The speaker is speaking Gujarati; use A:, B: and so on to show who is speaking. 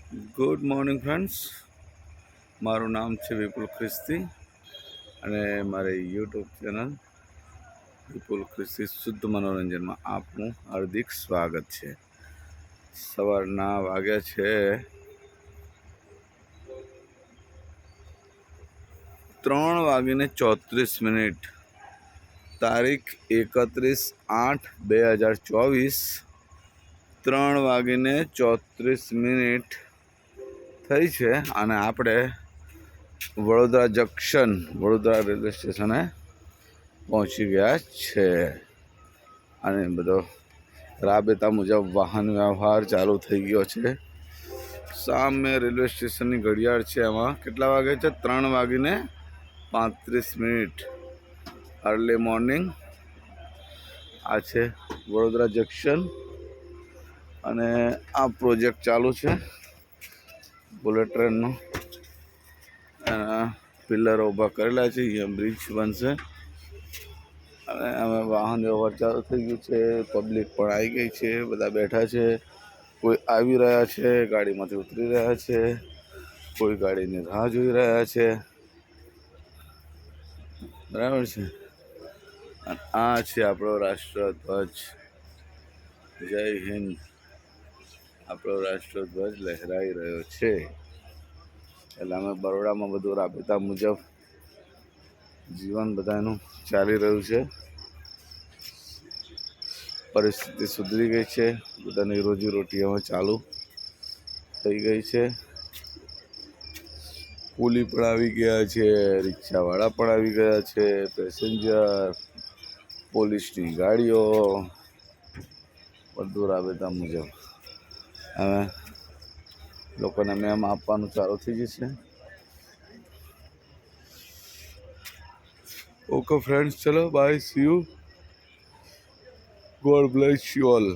A: Good morning friends. મારું નામ છે વિપુલ ખ્રિસ્તી અને મારી યુટ્યુબ ચેનલ વિપુલ ખ્રિસ્તી શુદ્ધ મનોરંજનમાં આપનું હાર્દિક સ્વાગત છે. સવારના વાગ્યા છે 3:34. તારીખ 31/8/2024. 3:34 થઈ છે અને આપણે વડોદરા જંકશન વડોદરા રેલવે સ્ટેશને પહોંચી ગયા છે. અને બધો રાબેતા મુજબ વાહન વ્યવહાર ચાલુ થઈ ગયો છે. સામે રેલવે સ્ટેશનની ઘડિયાળ છે, એમાં કેટલા વાગે છે? 3:35. Early morning. આ છે વડોદરા જંકશન અને આ પ્રોજેક્ટ ચાલુ છે બુલેટ ટ્રેનનો. પિલ્લરો ઊભા કરેલા છે, અહીંયા બ્રિજ બનશે અને અમે વાહન વ્યવહાર ચાલુ થઈ ગયું છે. પબ્લિક પણ આવી ગઈ છે, બધા બેઠા છે. કોઈ આવી રહ્યા છે, ગાડીમાંથી ઉતરી રહ્યા છે, કોઈ ગાડીની રાહ જોઈ રહ્યા છે. બરાબર છે. આ છે આપણો રાષ્ટ્રધ્વજ. જય હિન્દ. આપણો રાષ્ટ્રધ્વજ લહેરાઈ રહ્યો છે. એટલે અમે બરોડામાં બધું રાબેતા મુજબ જીવન બધાનું ચાલી રહ્યું છે. પરિસ્થિતિ સુધરી ગઈ છે, બધાની રોજીરોટી હવે ચાલુ થઈ ગઈ છે. કુલી પણ આવી ગયા છે, રિક્ષાવાળા પણ આવી ગયા છે, પેસેન્જર, પોલીસની ગાડીઓ, બધું રાબેતા મુજબ હવે લોકોને મેમ આપવાનું ચાલુ થઈ જશે. ઓકે ફ્રેન્ડ્સ, ચલો bye, see you, God bless you all.